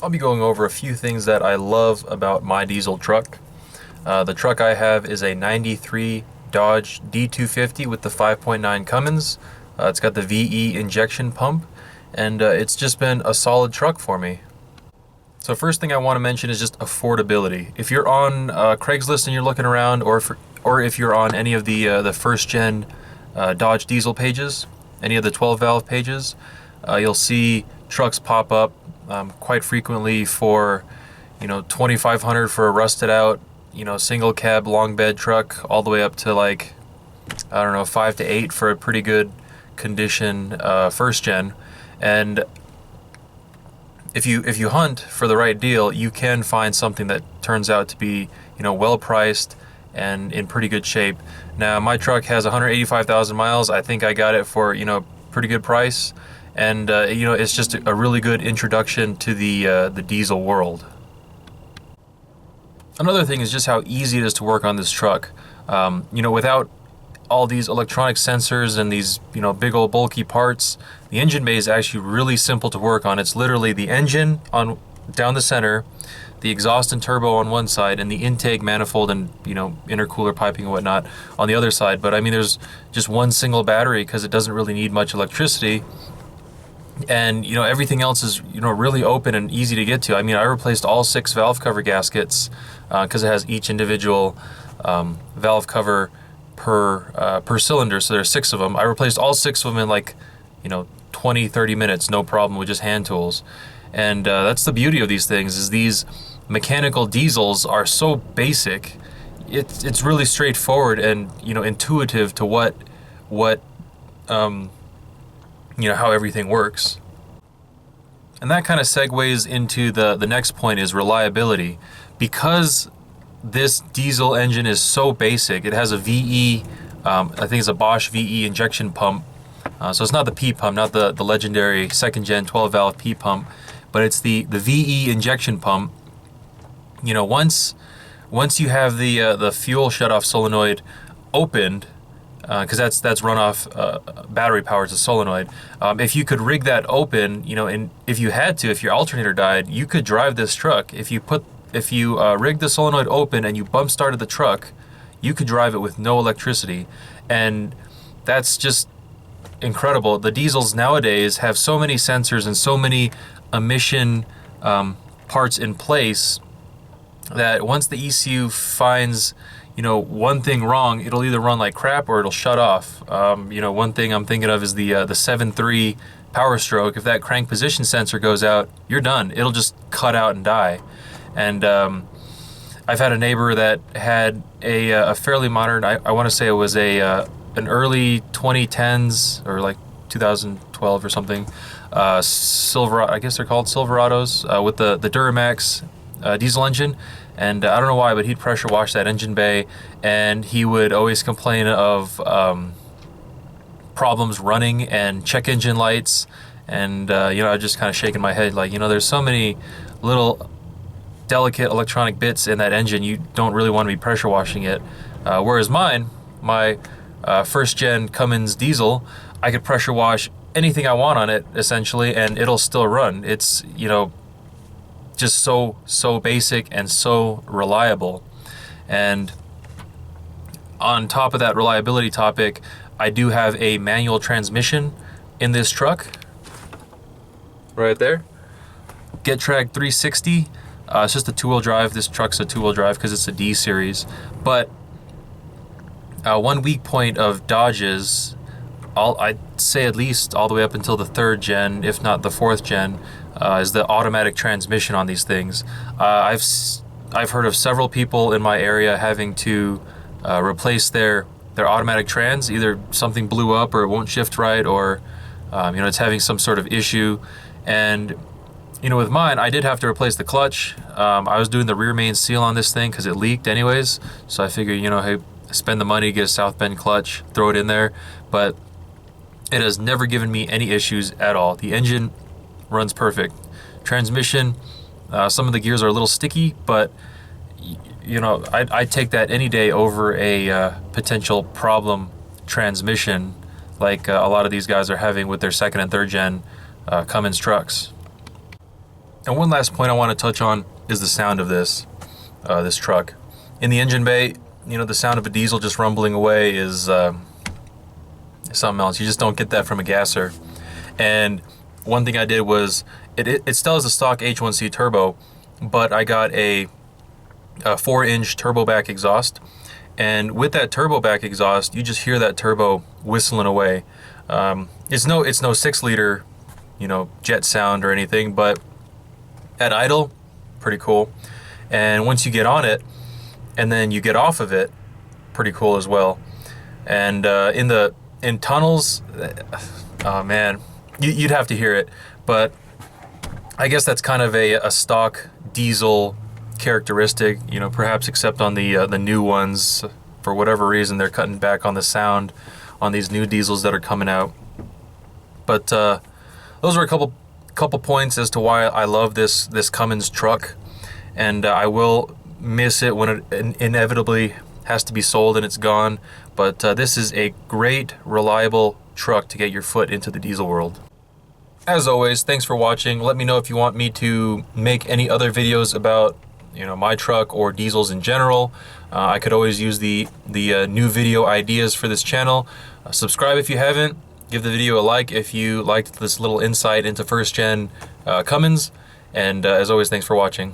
I'll be going over a few things that I love about my diesel truck. The truck I have is a 93 Dodge D250 with the 5.9 Cummins. It's got the VE injection pump, and it's just been a solid truck for me. So first thing I want to mention is just affordability. If you're on Craigslist and you're looking around, or if you're on any of the first gen Dodge diesel pages, any of the 12 valve pages, you'll see trucks pop up quite frequently for, $2,500 for a rusted out, single cab long bed truck, all the way up to like, I don't know, 5 to 8 for a pretty good condition first gen. And if you hunt for the right deal, you can find something that turns out to be, well priced and in pretty good shape. Now my truck has 185,000 miles. I think I got it for, pretty good price. And it's just a really good introduction to the diesel world. Another thing is just how easy it is to work on this truck. Without all these electronic sensors and these big old bulky parts, the engine bay is actually really simple to work on. It's literally the engine on down the center, the exhaust and turbo on one side, and the intake manifold and intercooler piping and whatnot on the other side. But I mean, there's just one single battery because it doesn't really need much electricity. And everything else is really open and easy to get to. I mean, I replaced all 6 valve cover gaskets because it has each individual valve cover per cylinder, so there's 6 of them. I replaced all 6 of them in like 20-30 minutes, no problem, with just hand tools. And that's the beauty of these things, is these mechanical diesels are so basic. It's really straightforward and intuitive to what how everything works. And that kind of segues into the next point, is reliability. Because this diesel engine is so basic, it has a VE, I think it's a Bosch VE injection pump. So it's not the P pump, not the legendary second gen 12 valve P pump, but it's the VE injection pump. Once you have the fuel shutoff solenoid opened, because that's runoff battery power to solenoid. If you could rig that open, and if you had to, if your alternator died, you could drive this truck. If you rigged the solenoid open and you bump started the truck, you could drive it with no electricity, and that's just incredible. The diesels nowadays have so many sensors and so many emission parts in place that once the ECU finds one thing wrong, it'll either run like crap or it'll shut off. One thing I'm thinking of is the 7.3 Power Stroke. If that crank position sensor goes out, you're done. It'll just cut out and die. And I've had a neighbor that had a fairly modern, I want to say it was an early 2010s or like 2012 or something, Silverado, I guess they're called Silverados, with the Duramax diesel engine. And I don't know why, but he'd pressure wash that engine bay, and he would always complain of problems running and check engine lights. And I just kind of shaking my head like, there's so many little delicate electronic bits in that engine, you don't really want to be pressure washing it. Whereas my first gen Cummins diesel, I could pressure wash anything I want on it essentially, and it'll still run. It's just so basic and so reliable. And on top of that reliability topic, I do have a manual transmission in this truck right there, Getrag 360. It's just a 2-wheel drive. This truck's a 2-wheel drive because it's a D series. But one weak point of Dodge's, I'd say at least all the way up until the 3rd gen, if not the 4th gen, is the automatic transmission on these things. I've heard of several people in my area having to replace their automatic trans. Either something blew up or it won't shift right, or it's having some sort of issue. And with mine, I did have to replace the clutch. I was doing the rear main seal on this thing because it leaked anyways. So I figured, hey, spend the money, get a South Bend clutch, throw it in there. But it has never given me any issues at all. The engine runs perfect. Transmission, some of the gears are a little sticky, but I'd take that any day over a potential problem transmission like a lot of these guys are having with their 2nd and 3rd gen Cummins trucks. And one last point I want to touch on is the sound of this this truck. In the engine bay, you know, the sound of a diesel just rumbling away is something else. You just don't get that from a gasser. And one thing I did was, it still has a stock H1C turbo, but I got a 4-inch turbo back exhaust. And with that turbo back exhaust, you just hear that turbo whistling away. It's no 6-liter, you know, jet sound or anything, but at idle, pretty cool. And once you get on it, and then you get off of it, pretty cool as well. And in tunnels, oh man, you'd have to hear it. But I guess that's kind of a stock diesel characteristic, you know, perhaps except on the new ones. For whatever reason, they're cutting back on the sound on these new diesels that are coming out. But those are a couple points as to why I love this Cummins truck, and I will miss it when it inevitably has to be sold and it's gone. But this is a great, reliable truck to get your foot into the diesel world. As always, thanks for watching. Let me know if you want me to make any other videos about, you know, my truck or diesels in general. I could always use the new video ideas for this channel. Subscribe if you haven't. Give the video a like if you liked this little insight into first gen Cummins. And as always, thanks for watching.